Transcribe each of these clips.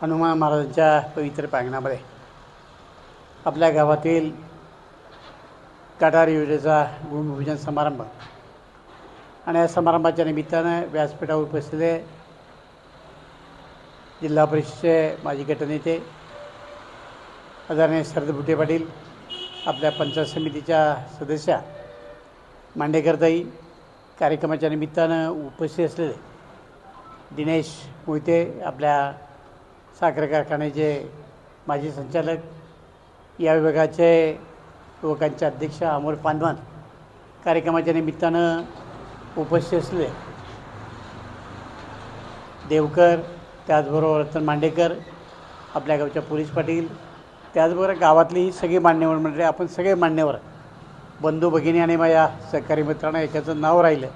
हनुमान महाराजांच्या पवित्र प्रांगणामध्ये आपल्या गावातील गटार योजनेचा भूमिपूजन समारंभ आणि या समारंभाच्या निमित्तानं व्यासपीठावर उपस्थित जिल्हा परिषदेचे माजी गटनेते आदरणीय शरद बुटे पाटील, आपल्या पंचायत समितीच्या सदस्या मांडेकरताई, कार्यक्रमाच्या निमित्तानं उपस्थित असलेले दिनेश मोहिते, आपल्या साखर कारखान्याचे माजी संचालक, या विभागाचे युवकांचे अध्यक्ष अमोल पांडवान, कार्यक्रमाच्या निमित्तानं उपस्थित असलेले देवकर, त्याचबरोबर रतन मांडेकर, आपल्या गावच्या पोलीस पाटील, त्याचबरोबर गावातली सगळी मान्यवर मंडळी, आपण सगळे मान्यवर बंधू भगिनी आणि माझ्या सहकारी मित्रांना याच्याचं नाव राहिलं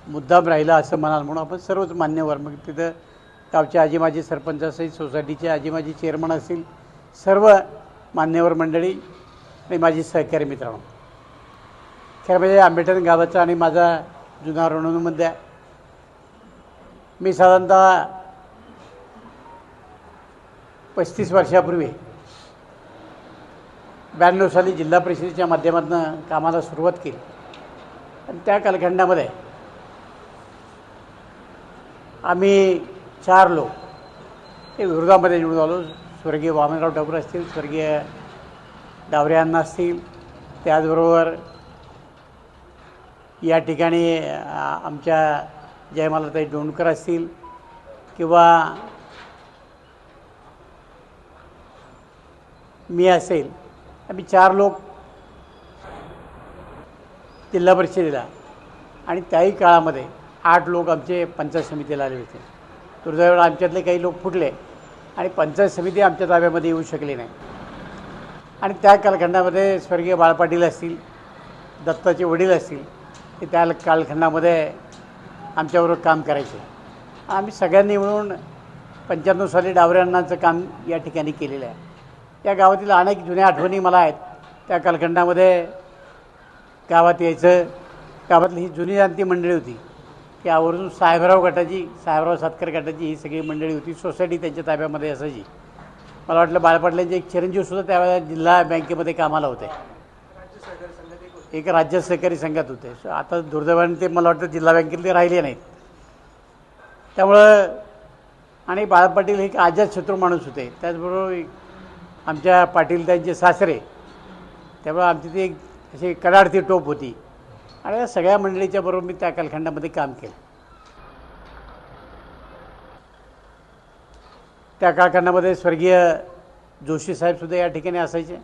मुद्दाम राहिलं असं म्हणाल म्हणून आपण सर्वच मान्यवर, मग तिथं गावचे आजी माजी सरपंच असतील, सोसायटीचे आजी माजी चेअरमन असतील, सर्व मान्यवर मंडळी आणि माझी सहकारी मित्रांनो, खरं म्हणजे आंबेठण गावाचा आणि माझा जुना रणनमध्ये मी साधारणतः 35 वर्षापूर्वी 92 साली जिल्हा परिषदेच्या माध्यमातून कामाला सुरुवात केली आणि त्या कालखंडामध्ये आम्ही 4 लोक हे विरोधामध्ये निवडून आलो. स्वर्गीय वामनराव ठाकूर असतील, स्वर्गीय डावरे अण्णा असतील, त्याचबरोबर या ठिकाणी आमच्या जयमालाताई डोणकर असतील किंवा मी असेल, आम्ही 4 लोक जिल्हा परिषदेला आणि त्याही काळामध्ये 8 लोक आमचे पंचायत समितीला आले होते. दुर्दैवाने आमच्यातले काही लोक फुटले आणि पंचायत समिती आमच्या ताब्यामध्ये येऊ शकली नाही. आणि त्या कालखंडामध्ये स्वर्गीय बाळ पाटील असतील, दत्ताचे वडील असतील, ते त्या कालखंडामध्ये आमच्याबरोबर काम करायचे. आम्ही सगळ्यांनी मिळून 95 साली डावरे अण्णांचं काम या ठिकाणी केलेलं आहे. या गावातील अनेक जुन्या आठवणी मला आहेत. त्या कालखंडामध्ये गावात यायचं, गावातली ही जुनी जाणती मंडळी होती की आवर्जून साहेबराव सातकर गटाची ही सगळी मंडळी होती. सोसायटी त्यांच्या ताब्यामध्ये असायची. मला वाटलं बाळपाटलांचे एक चिरंजीवसुद्धा त्यावेळेला जिल्हा बँकेमध्ये कामाला होते, एक राज्य सहकारी संघात होते. आता दुर्दैवाने ते मला वाटतं जिल्हा बँकेतले राहिले नाहीत. त्यामुळं आणि बाळ पाटील हे एक अजातशत्रू माणूस होते. त्याचबरोबर आमच्या पाटील त्यांचे सासरे, त्यामुळे आमची ती एक अशी कडाडती टोप होती आणि या सगळ्या मंडळीच्या बरोबर मी त्या कालखंडामध्ये काम केलं. त्या कालखंडामध्ये स्वर्गीय जोशी साहेबसुद्धा या ठिकाणी असायचे.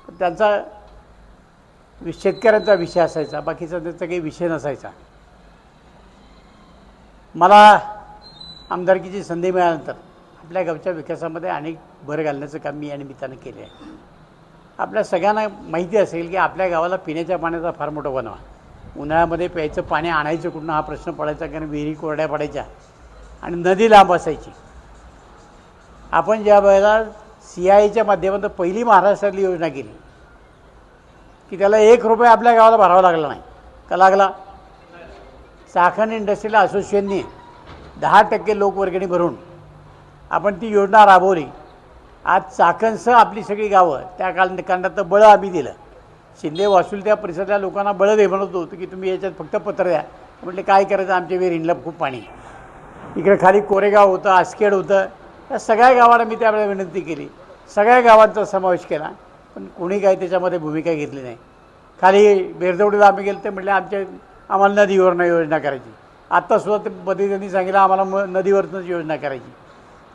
पण त्यांचा शेतकऱ्यांचा विषय असायचा, बाकीचा त्याचा काही विषय नसायचा. मला आमदारकीची संधी मिळाल्यानंतर आपल्या गावच्या विकासामध्ये अनेक भर घालण्याचं काम मी या निमित्तानं केले आहे. आपल्या सगळ्यांना माहिती असेल की आपल्या गावाला पिण्याच्या पाण्याचा फार मोठा बनवा. उन्हाळ्यामध्ये प्यायचं पाणी आणायचं कुठून हा प्रश्न पडायचा, कारण विहिरी कोरड्या पडायच्या आणि नदी लांब असायची. आपण ज्या वेळेला CIAच्या माध्यमातून पहिली महाराष्ट्रातली योजना केली की त्याला ₹1 आपल्या गावाला भरावा लागला नाही. का लागला? चाकण इंडस्ट्रियल असोसिएशनने 10% लोकवर्गणी भरून आपण ती योजना राबवली. आज चाकणसह आपली सगळी गावं त्या कालखंडात बळं आम्ही दिलं. शिंदे वासूल त्या परिसरातल्या लोकांना बळं दे म्हणत होतं की तुम्ही याच्यात फक्त पत्र द्या. म्हटले काय करायचं, आमच्या विहिरीला खूप पाणी. इकडे खाली कोरेगाव होतं, आसखेड होतं, त्या सगळ्या गावांना मी त्यावेळेला विनंती केली. सगळ्या गावांचा समावेश केला, पण कोणी काही त्याच्यामध्ये भूमिका घेतली नाही. खाली बेरदवडीला आम्ही गेलो, ते म्हटले आम्हाला नदीवरनं योजना करायची. आत्तासुद्धा ते पद्धतीने सांगितलं आम्हाला नदीवरनंच योजना करायची.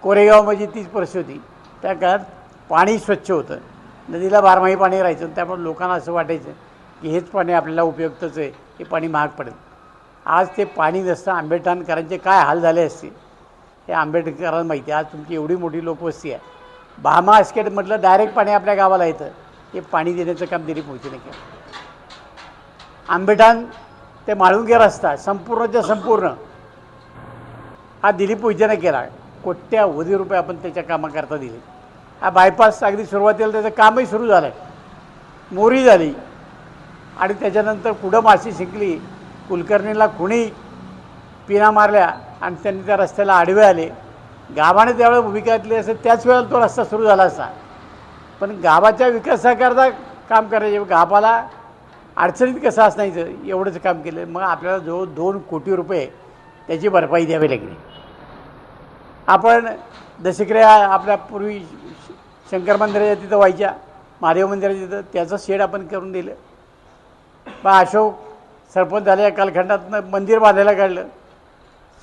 कोरेगाव म्हणजे तीच परिस्थिती. त्या काळात पाणी स्वच्छ होतं, नदीला बारमाही पाणी राहायचं. त्यामुळे लोकांना असं वाटायचं की हेच पाणी आपल्याला उपयुक्तच आहे, हे पाणी महाग पडेल. आज ते पाणी नसतं. आंबेडकरांचे काय हाल झाले असते हे आंबेडकरांना माहिती आहे. आज तुमची एवढी मोठी लोकवस्ती आहे, भामा आसखेड म्हटलं डायरेक्ट पाणी आपल्या गावाला येतं. हे पाणी देण्याचं काम दिलीप मोहितेने केलं. आंबेठाण ते माळुंगे रस्ता संपूर्णच्या संपूर्ण हा दिलीप मोहितेने केला. कोट्यावधी रुपये आपण त्याच्या कामाकरता दिले. हा बायपास अगदी सुरुवातीला त्याचं कामही सुरू झालं, मोरी झाली आणि त्याच्यानंतर पुढं माशी शिंकली. कुलकर्णीला कुणी पिना मारल्या आणि त्यांनी त्या रस्त्याला आडवे आले गावाने त्यावेळेला भूमिका घेतली असेल त्याच वेळेला तो रस्ता सुरू झाला असता. पण गावाच्या विकासाकरता काम करायचे, गावाला अडचणीत कसं असण्याचं एवढंच काम केलं. मग आपल्याला जवळ 2 कोटी रुपये त्याची भरपाई द्यावी लागली. आपण दशक्रिया आपल्या पूर्वी शंकर मंदिराच्या तिथं व्हायच्या, महादेव मंदिराच्या तिथं त्याचं शेड आपण करून दिलं. मग अशोक सरपंच झाल्या कालखंडातनं मंदिर बांधायला काढलं.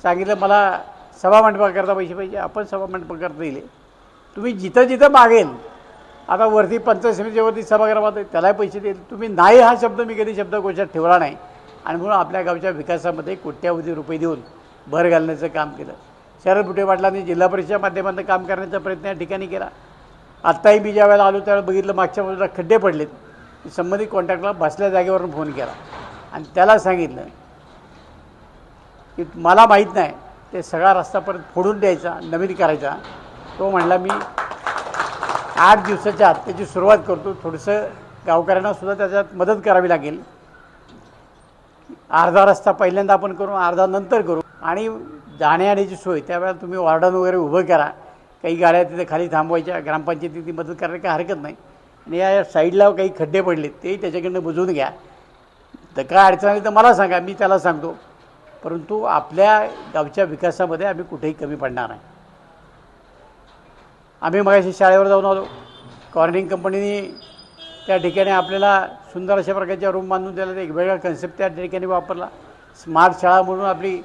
सांगितलं मला सभामंडपाकरता पैसे पाहिजे, आपण सभामंडपाकरता दिले. तुम्ही जिथं जिथं मागेल, आता वरती पंचायत समितीवरती सभागृहात त्यालाही पैसे देईल. तुम्ही नाही हा शब्द मी कधी शब्दकोशात ठेवला नाही. आणि म्हणून आपल्या गावच्या विकासामध्ये कोट्यावधी रुपये देऊन भर घालण्याचं काम केलं. शरद बुटे पाटलांनी जिल्हा परिषदेच्या माध्यमातून काम करण्याचा प्रयत्न या ठिकाणी केला. आत्ताही मी ज्या वेळेला आलो त्यावेळेला बघितलं मागच्या बाजूला खड्डे पडलेत. संबंधित कॉन्ट्रॅक्टरला बसल्या जागेवरून फोन केला आणि त्याला सांगितलं की मला माहीत नाही, ते सगळा रस्ता परत फोडून द्यायचा, नवीन करायचा. तो म्हणला मी 8 दिवसाच्या आत त्याची सुरुवात करतो. थोडंसं गावकऱ्यांनासुद्धा त्याच्यात मदत करावी लागेल. अर्धा रस्ता पहिल्यांदा आपण करू, अर्धा नंतर करू. आणि जाण्यायेण्याची सोय त्यावेळेला तुम्ही वॉर्डन वगैरे उभं करा. काही गाड्या तिथे खाली थांबवायच्या, ग्रामपंचायतीची मदत करायला काही हरकत नाही. आणि या साईडला काही खड्डे पडले तेही त्याच्याकडनं बुजवून घ्या. तर काय अडचण आली तर मला सांगा, मी त्याला सांगतो. परंतु आपल्या गावच्या विकासामध्ये आम्ही कुठेही कमी पडणार नाही. आम्ही मगाशी शाळेवर जाऊन आलो. कॉर्निंग कंपनीने त्या ठिकाणी आपल्याला सुंदर अशा प्रकारच्या रूम बांधून दिला. एक वेगळा कन्सेप्ट त्या ठिकाणी वापरला. स्मार्ट शाळा म्हणून आपली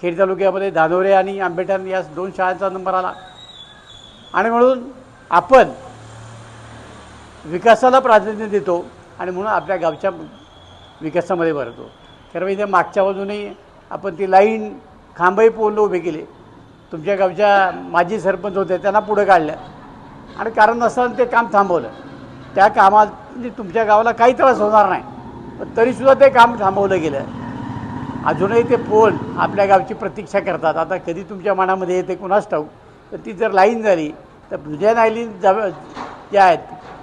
खेड तालुक्यामध्ये धानोरे आणि आंबेठाण या 2 शाळांचा नंबर आला. आणि म्हणून आपण विकासाला प्राधान्य देतो आणि म्हणून आपल्या गावच्या विकासामध्ये भरतो. खरं म्हणजे मागच्या बाजूने आपण ती लाईन खांबही पोल उभे केले. तुमच्या गावच्या माजी सरपंच होते, त्यांना पुढं काढलं आणि कारण नसताना ते काम थांबवलं. त्या कामात तुमच्या गावाला काही त्रास होणार नाही, पण तरीसुद्धा ते काम थांबवलं गेलं. अजूनही ते पोल आपल्या गावची प्रतीक्षा करतात. आता कधी तुमच्या मनामध्ये येते कुणास ठाऊक. तर ती जर लाईन झाली तर जुन्या लाईन ज्या आहेत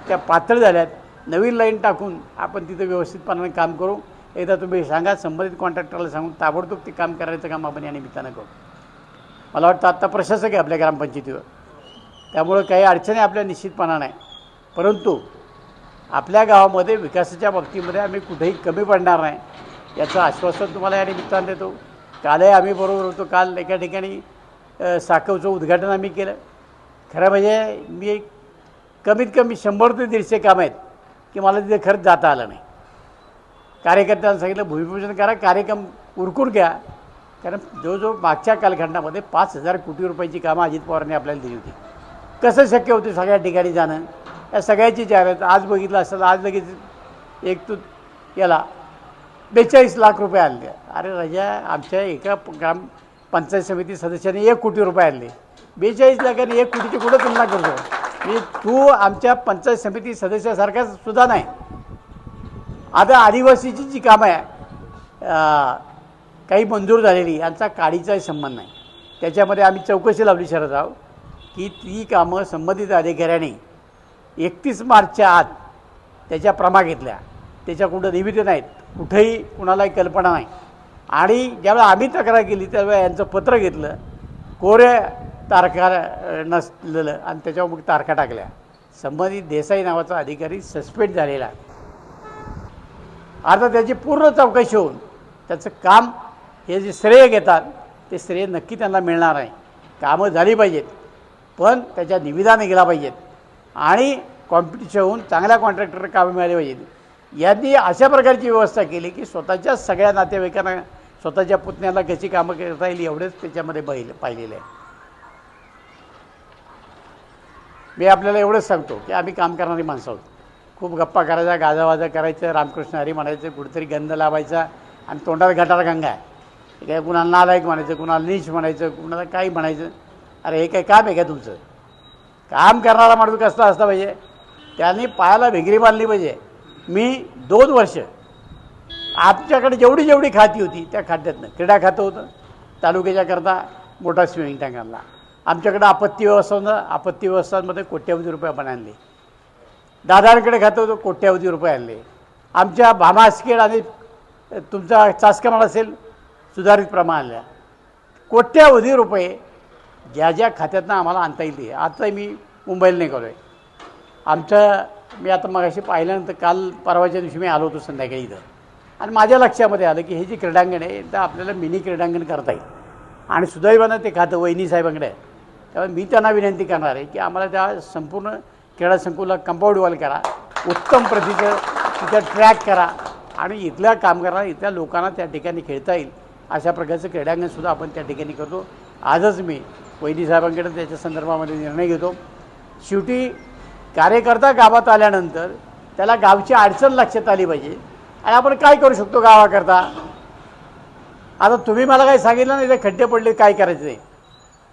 त्या पातळ झाल्यात. नवीन लाईन टाकून आपण तिथं व्यवस्थितपणाने काम करू. एकदा तुम्ही सांगा, संबंधित कॉन्ट्रॅक्टरला सांगून ताबडतोब ते काम करायचं काम आपण या निमित्तानं करू. मला वाटतं आत्ता प्रशासक आहे आपल्या ग्रामपंचायतीवर, त्यामुळं काही अडचणी आपल्या निश्चितपणा नाही. परंतु आपल्या गावामध्ये विकासाच्या बाबतीमध्ये आम्ही कुठेही कमी पडणार नाही याचं आश्वासन तुम्हाला या निमित्तानं देतो. कालही आम्ही बरोबर होतो. काल एका ठिकाणी साकवचं उद्घाटन आम्ही केलं. खरं म्हणजे मी कमीत कमी 100 ते 150 कामं आहेत की मला तिथे खरंच जाता आलं नाही. कार्यकर्त्यांना सांगितलं भूमिपूजन करा, कार्यक्रम उरकून घ्या. कारण जवळजवळ मागच्या कालखंडामध्ये 5,000 कोटी रुपयाची कामं अजित पवारांनी आपल्याला दिली होती. कसं शक्य होतं सगळ्या ठिकाणी जाणं? या सगळ्याची जाहिरात आज बघितलं असतं, आज लगेच एक तू याला 42 लाख रुपये आणले. अरे राजा, आमच्या एका पंचायत समिती सदस्याने 1 कोटी रुपये आणले. 42 लाखांनी 1 कोटीची कुठं तुलना करतो? मी तू आमच्या पंचायत समिती सदस्यासारखाच सुद्धा नाही. आता आदिवासीची जी कामं आहे काही मंजूर झालेली, यांचा काडीचाही संबंध नाही. त्याच्यामध्ये आम्ही चौकशी लावली शरदराव की ती कामं संबंधित अधिकाऱ्यांनी 31 मार्चच्या आत त्याच्या प्रमा घेतल्या. त्याच्या कुठं निविदा नाहीत, कुठेही कुणालाही कल्पना नाही. आणि ज्यावेळेला आम्ही तक्रार केली त्यावेळेला यांचं पत्र घेतलं, कोऱ्या तारखा नसलेलं, आणि त्याच्यावर मग तारखा टाकल्या. संबंधित देसाई नावाचा अधिकारी सस्पेंड झालेला आहे. आता त्याची पूर्ण चौकशी होऊन त्याचं काम हे जे श्रेय घेतात ते श्रेय नक्की त्यांना मिळणार आहे. कामं झाली पाहिजेत, पण त्याच्या निविदा निघाल्या पाहिजेत आणि कॉम्पिटिशन होऊन चांगल्या कॉन्ट्रॅक्टरला कामं मिळाली पाहिजेत. यांनी अशा प्रकारची व्यवस्था केली की स्वतःच्या सगळ्या नातेवाईकांना, स्वतःच्या पुतण्याला कशी कामं करता येईल एवढेच त्याच्यामध्ये पाहिलेलं आहे. मी आपल्याला एवढंच सांगतो की आम्ही काम करणारी माणसं आहोत. खूप गप्पा करायचा, गाजावाजा करायचं, रामकृष्ण हरी म्हणायचं, कुठेतरी गंध लावायचा आणि तोंडात गटार गंगा आहे. काय कुणाला नालायक म्हणायचं, कुणाला नीच म्हणायचं, कुणाला काही म्हणायचं. अरे हे काय काम आहे का तुमचं? काम करणारा माणूस कसा असता पाहिजे? त्यांनी पायाला भिंगरी बांधली पाहिजे. मी 2 वर्ष आमच्याकडे जेवढी खाती होती त्या खात्यातनं क्रीडा खातं होतं, तालुक्याच्याकरता मोठा स्विमिंग टँक आणला. आमच्याकडं आपत्ती व्यवस्था होतं, आपत्ती व्यवस्थांमध्ये कोट्यावधी रुपये आपण आणले. दादांकडे खातं होतं, कोट्यावधी रुपये आणले. आमच्या भामास्केड आणि तुमचा चासकमाल असेल सुधारित प्रमाण आणल्या. कोट्यावधी रुपये ज्या ज्या खात्यातनं आम्हाला आणता येईल ते. आता मी मुंबईला निघालो आहे. आमचं मी आता मगाशी पाहिल्यानंतर काल परवाच्या दिवशी मी आलो होतो संध्याकाळी इथं, आणि माझ्या लक्षामध्ये आलं की हे जे क्रीडांगण आहे तर आपल्याला मिनी क्रीडांगण करता येईल. आणि सुदैवानं ते खातं वहिनी साहेबांकडे आहे. त्यामुळे मी त्यांना विनंती करणार आहे की आम्हाला त्या संपूर्ण क्रीडा संकुलाला कंपाऊंड वॉल करा, उत्तम प्रतीचं तिथं ट्रॅक करा, आणि इथल्या कामगारांना इथल्या लोकांना त्या ठिकाणी खेळता येईल अशा प्रकारचं क्रीडांगणसुद्धा आपण त्या ठिकाणी करतो. आजच मी वैदी साहेबांकडे त्याच्या संदर्भामध्ये निर्णय घेतो. शेवटी कार्यकर्ता गावात आल्यानंतर त्याला गावची अडचण लक्षात आली पाहिजे, आणि आपण काय करू शकतो गावाकरता. आता तुम्ही मला काही सांगितलं नाही, ते खड्डे पडले काय करायचं आहे,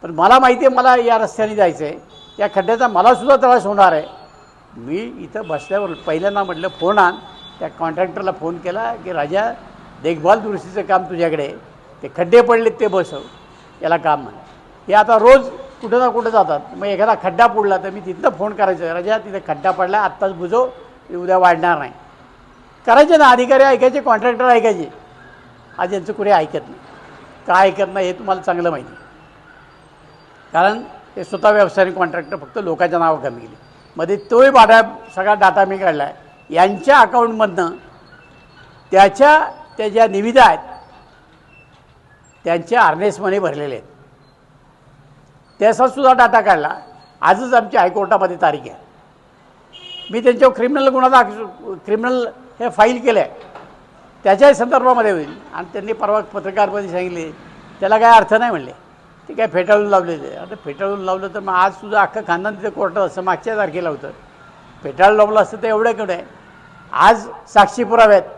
पण मला माहिती आहे मला या रस्त्याने जायचं आहे, या खड्ड्याचा मलासुद्धा त्रास होणार आहे. मी इथं बसल्यावर पहिल्यांदा म्हटलं फोन आण. त्या कॉन्ट्रॅक्टरला फोन केला की राजा देखभाल दुरुस्तीचं काम तुझ्याकडे, ते खड्डे पडलेत ते बसव, याला काम म्हणे. हे आता रोज कुठं ना कुठं जातात. मग एखादा खड्डा पडला तर मी तिथनं फोन करायचं, राजा तिथे खड्डा पडला आत्ताच बुजव, उद्या वाढणार नाही. करायचे ना, अधिकारी ऐकायचे, कॉन्ट्रॅक्टर ऐकायचे. आज यांचं कुणी ऐकत नाही. का ऐकत नाही हे तुम्हाला चांगलं माहिती, कारण ते स्वतः व्यावसायिक कॉन्ट्रॅक्टर फक्त लोकांच्या नावं कमी गेली. मध्ये तोही सगळा डाटा मी काढला आहे. यांच्या अकाउंटमधनं त्या ज्या निविदा आहेत त्यांच्या अर्नेस मनी भरलेले आहेत, त्याचासुद्धा डाटा काढला. आजच आमची हायकोर्टामध्ये तारीख आहे. मी त्यांच्यावर क्रिमिनल हे फाईल केलं आहे, त्याच्याही संदर्भामध्ये होईल. आणि त्यांनी परवा पत्रकारमध्ये सांगितले त्याला काय अर्थ नाही म्हणले, ते काय फेटाळून लावलेले. आता फेटाळून लावलं तर मग आज सुद्धा अख्खं खानदान तिथे कोर्टात असं मागच्या तारखेला होतं. फेटाळून लावलं असतं तर एवढं केवढं आहे. आज साक्षी पुरावे आहेत,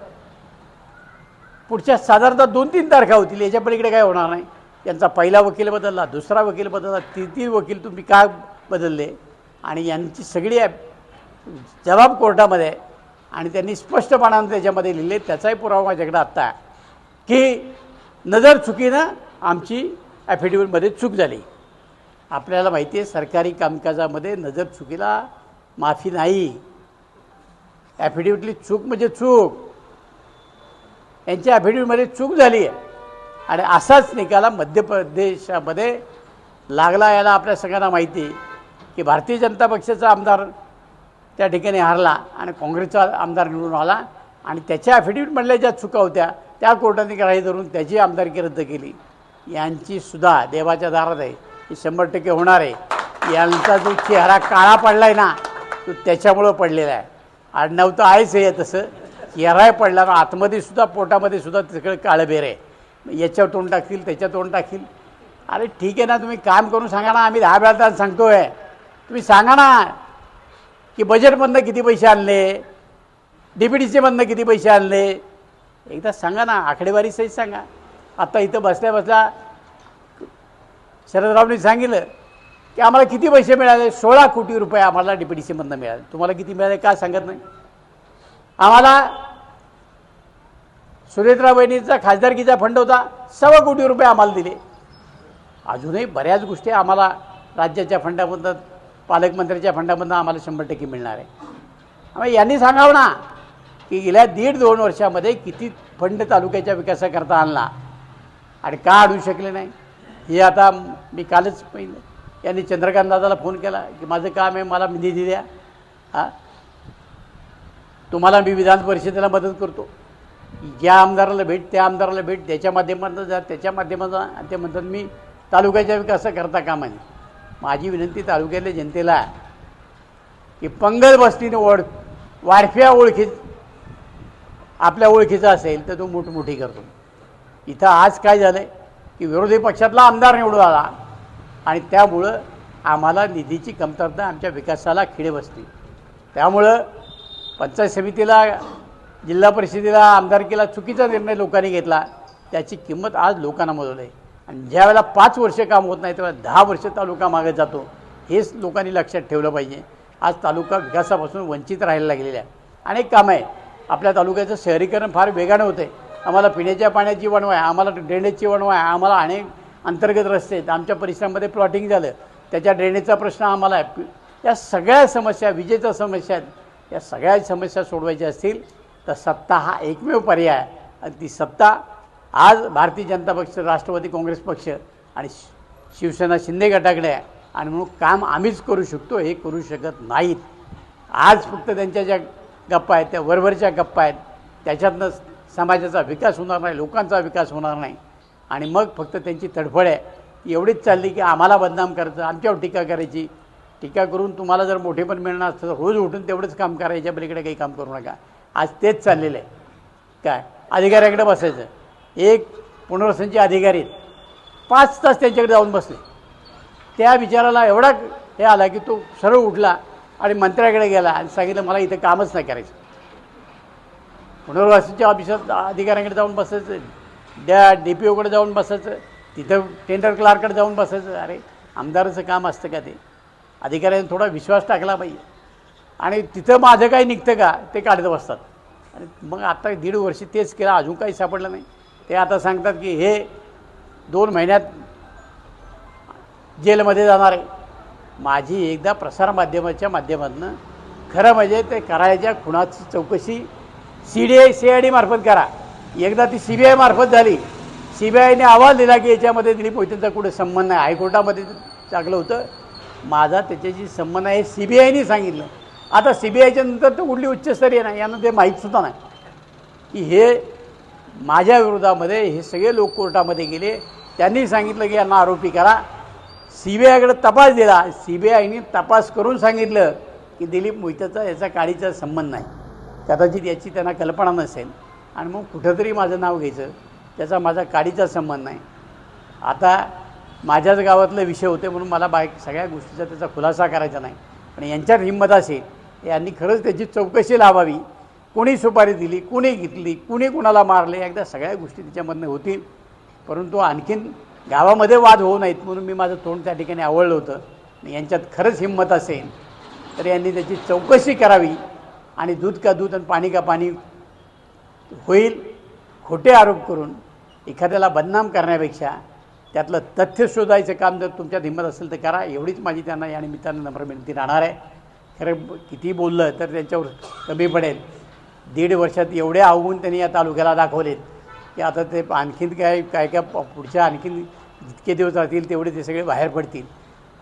पुढच्या साधारणतः 2-3 तारखा होतील, याच्या पलीकडे काय होणार नाही. यांचा पहिला वकील बदलला, दुसरा वकील बदलला, तीन वकील तुम्ही काय बदलले, आणि यांची सगळी जबाब कोर्टामध्ये आहे. आणि त्यांनी स्पष्टपणानं त्याच्यामध्ये लिहिले, त्याचाही पुरावा माझ्याकडे आत्ता आहे की नजर चुकीनं आमची ॲफिडेविटमध्ये चूक झाली. आपल्याला माहिती आहे सरकारी कामकाजामध्ये नजर चुकीला माफी नाही. ॲफिडेविटली चूक म्हणजे चूक. यांच्या ॲफिडेविटमध्ये चूक झाली आहे, आणि असाच निकाला मध्य प्रदेशामध्ये लागला. याला आपल्या सगळ्यांना माहिती आहे की भारतीय जनता पक्षाचा आमदार त्या ठिकाणी हारला आणि काँग्रेसचा आमदार निवडून आला, आणि त्याच्या ॲफिडेविटमधल्या ज्या चुका होत्या त्या कोर्टाने ग्राह्य धरून त्याची आमदारकी रद्द केली. यांची सुद्धा देवाच्या दारात आहे, ही 100% होणार आहे. यांचा जो चेहरा काळा पडला आहे ना, तो त्याच्यामुळं पडलेला आहे. आडनाव तर आहेच आहे तसं, चेहराही पडला ना, आतमध्ये सुद्धा पोटामध्ये सुद्धा तिकडे काळबेर आहे. याच्यावर तोंड टाकतील, त्याच्यावर तोंड टाकतील. अरे ठीक आहे ना, तुम्ही काम करून सांगा ना. आम्ही 10 वेळा सांगतो आहे, तुम्ही सांगा ना की बजेटमधनं किती पैसे आणले, DPDCमधनं किती पैसे आणले, एकदा सांगा ना, आकडेवारी सहित सांगा. आत्ता इथं बसल्या बसल्या शरदरावनी सांगितलं की आम्हाला किती पैसे मिळाले, 16 कोटी रुपये आम्हाला DPDCमधनं मिळाले. तुम्हाला किती मिळाले का सांगत नाही. आम्हाला सुनेत्रा बहिणीचा खासदारकीचा फंड होता, 1.25 कोटी रुपये आम्हाला दिले. अजूनही बऱ्याच गोष्टी आम्हाला राज्याच्या फंडामधून, पालकमंत्र्याच्या फंडामधून आम्हाला 100% मिळणार आहे. मग यांनी सांगावं ना की गेल्या 1.5-2 वर्षामध्ये किती फंड तालुक्याच्या विकासाकरता आणला आणि का आणू शकले नाही. हे आता मी कालच पाहिलं, यांनी चंद्रकांत दादाला फोन केला की माझं काम आहे, मला निधी द्या. तुम्हाला मी विधान परिषदेला मदत करतो, ज्या आमदाराला भेट त्या आमदाराला भेट, त्याच्या माध्यमातून जा, त्याच्या माध्यमातून. ते म्हणतात मी तालुक्याच्या विकासाकरता काम आहे. माझी विनंती तालुक्यातल्या जनतेला की पंगल बस्तीने वाढफ्या ओळखीत आपल्या ओळखीचा असेल तर तो मोठमोठी करतो. इथं आज काय झालं आहे की विरोधी पक्षातला आमदार निवडून आला, आणि त्यामुळं आम्हाला निधीची कमतरता आमच्या विकासाला खिळे बसली. त्यामुळं पंचायत समितीला, जिल्हा परिषदेला, आमदारकीला चुकीचा निर्णय लोकांनी घेतला. त्याची किंमत आज लोकांना मोजली आहे. आणि ज्या वेळेला 5 वर्ष काम होत नाही तेव्हा 10 वर्ष तालुका मागे जातो, हेच लोकांनी लक्षात ठेवलं पाहिजे. आज तालुका विकासापासून वंचित राहायला लागलेल्या आहे. अनेक कामं आहे. आपल्या तालुक्याचं शहरीकरण फार वेगानं होतं आहे. आम्हाला पिण्याच्या पाण्याची वणव आहे, आम्हाला ड्रेनेजची वणव आहे, आम्हाला अनेक अंतर्गत रस्ते आहेत. आमच्या परिसरामध्ये प्लॉटिंग झालं, त्याच्या ड्रेनेजचा प्रश्न आम्हाला आहे. या सगळ्या समस्या, विजेच्या समस्या आहेत, या सगळ्या समस्या सोडवायच्या असतील तर सत्ता हा एकमेव पर्याय आहे. आणि ती सत्ता आज भारतीय जनता पक्ष, राष्ट्रवादी काँग्रेस पक्ष आणि शिवसेना शिंदे गटाकडे आहे आणि म्हणून काम आम्हीच करू शकतो, हे करू शकत नाहीत. आज फक्त त्यांच्या ज्या गप्पा आहेत त्या वरवरच्या गप्पा आहेत, त्याच्यातनं समाजाचा विकास होणार नाही, लोकांचा विकास होणार नाही. आणि मग फक्त त्यांची तडफड आहे ती एवढीच चालली की आम्हाला बदनाम करायचं, आमच्यावर टीका करायची. टीका करून तुम्हाला जर मोठेपण मिळणार असतं तर रोज उठून तेवढंच काम करायच्या पलीकडे काही काम करू नका. आज तेच चाललेलं आहे. काय अधिकाऱ्याकडे बसायचं, एक पुनर्वसनचे अधिकारी 5 तास त्यांच्याकडे जाऊन बसले. त्या विचाराला एवढा हे आला की तो सरळ उठला आणि मंत्र्याकडे गेला आणि सांगितलं मला इथं कामच नाही करायचं. पुनर्वसनच्या ऑफिसात अधिकाऱ्यांकडे जाऊन बसायचं, DPOकडे जाऊन बसायचं, तिथं टेंडर क्लार्ककडे जाऊन बसायचं. अरे आमदाराचं काम असतं का ते? अधिकाऱ्यांनी थोडा विश्वास टाकला पाहिजे. आणि तिथं माझं काही निघतं का ते काढत बसतात. आणि मग आता 1.5 वर्ष तेच केलं, अजून काही सापडलं नाही. ते आता सांगतात की हे 2 महिन्यात जेलमध्ये जाणार आहे. माझी एकदा प्रसारमाध्यमाच्या माध्यमातून खरं म्हणजे ते करायच्या खुणाची चौकशी CID मार्फत करा. एकदा ती CBI मार्फत झाली. CBIने अहवाल दिला की याच्यामध्ये दिलीप मोहितेंचा कुठे संबंध नाही. हायकोर्टामध्ये टाकलं होतं, माझा त्याच्याशी संबंध आहे CBIने सांगितलं. आता CBIच्या नंतर तर कुठली उच्चस्तरीय नाही, यांना ते माहीतसुद्धा नाही की हे माझ्या विरोधामध्ये हे सगळे लोक कोर्टामध्ये गेले. त्यांनी सांगितलं की यांना आरोपी करा. CBIकडे तपास दिला. CBIने तपास करून सांगितलं की दिलीप मोहितेचा याचा काडीचा संबंध नाही. कदाचित याची त्यांना कल्पना नसेल आणि मग कुठंतरी माझं नाव घ्यायचं, त्याचा माझा काडीचा संबंध नाही. आता माझ्याच गावातले विषय होते म्हणून मला सगळ्या गोष्टीचा त्याचा खुलासा करायचा नाही. पण यांच्यात हिंमत असेल यांनी खरंच त्याची चौकशी लावावी. कोणी सुपारी दिली, कोणी घेतली, कोणी कुणाला मारले, एकदा सगळ्या गोष्टी त्याच्यामधनं होतील. परंतु आणखीन गावामध्ये वाद होऊ नयेत म्हणून मी माझं तोंड त्या ठिकाणी आवडलं होतं. यांच्यात खरंच हिंमत असेल तर यांनी त्याची चौकशी करावी आणि दूध का दूध आणि पाणी का पाणी होईल. खोटे आरोप करून एखाद्याला बदनाम करण्यापेक्षा त्यातलं तथ्य शोधायचं काम जर तुमच्यात हिंमत असेल तर करा. एवढीच माझी त्यांना या निमित्तानं नम्र विनंती राहणार आहे. खरं किती बोललं तर त्यांच्यावर कमी पडेल. 1.5 वर्षात एवढे अवगुण त्यांनी या तालुक्याला दाखवलेत की आता ते आणखीन काय पुढच्या आणखीन जितके दिवस राहतील तेवढे ते सगळे बाहेर पडतील.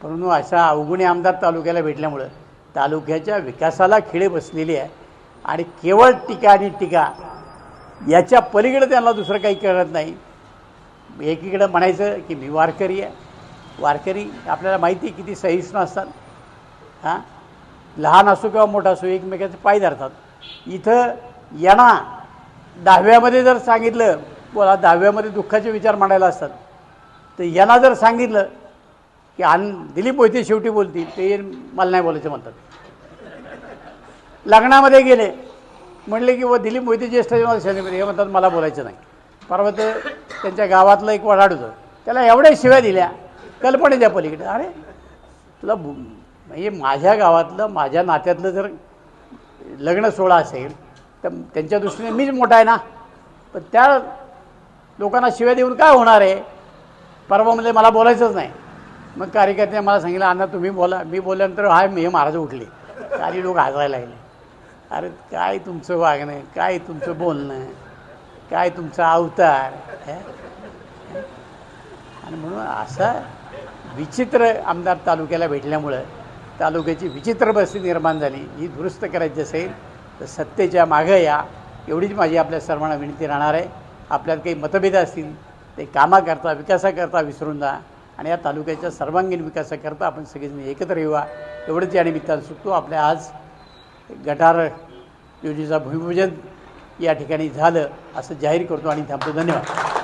परंतु अशा अवगुणी आमदार तालुक्याला भेटल्यामुळं तालुक्याच्या विकासाला खिळे बसलेली आहे. आणि केवळ टीका आणि टीका याच्या पलीकडे त्यांना दुसरं काही कळत नाही. एकीकडं म्हणायचं की मी वारकरी आहे. वारकरी आपल्याला माहिती आहे किती सहिष्णू असतात. हां, लहान असो किंवा मोठा असो एकमेकाचे पाय धरतात. इथं यांना 10व्यामध्ये जर सांगितलं, बोला 10व्यामध्ये दुःखाचे विचार मांडायला असतात, तर यांना जर सांगितलं की दिलीप मोहिते शेवटी बोलतील, ते मला नाही बोलायचं म्हणतात. लग्नामध्ये गेले म्हणले की दिलीप मोहिते ज्येष्ठ शनीमध्ये हे म्हणतात मला बोलायचं नाही. परवा ते त्यांच्या गावातलं एक वडाड होतं, त्याला एवढ्या शिव्या दिल्या कल्पनेच्या पलीकडे. अरे तुला म्हणजे माझ्या गावातलं माझ्या नात्यातलं जर लग्न सोहळा असेल तर त्यांच्या दृष्टीने मीच मोठा आहे ना. पण त्या लोकांना शिव्या देऊन काय होणार आहे? परवा म्हणजे मला बोलायचंच नाही. मग कार्यकर्त्याने मला सांगितलं अण्णा तुम्ही बोला. मी बोलल्यानंतर हे महाराज उठले. काही लोक हसायला लागले. अरे काय तुमचं वागणं, काय तुमचं बोलणं, काय तुमचा अवतार. आणि म्हणून असा विचित्र आमदार तालुक्याला भेटल्यामुळं तालुक्याची विचित्र परिस्थिती निर्माण झाली. ही दुरुस्त करायची असेल तर सत्तेच्या मागं या, एवढीच माझी आपल्या सर्वांना विनंती राहणार आहे. आपल्यात काही मतभेद असतील ते कामाकरता विकासाकरता विसरून जा आणि या तालुक्याच्या सर्वांगीण विकासाकरता आपण सगळेजण एकत्र येऊया, एवढंच या निमित्तानं सुचतो. आपल्या आज गटार योजनेचा भूमिपूजन या ठिकाणी झालं असं जाहीर करतो आणि थांबतो. धन्यवाद.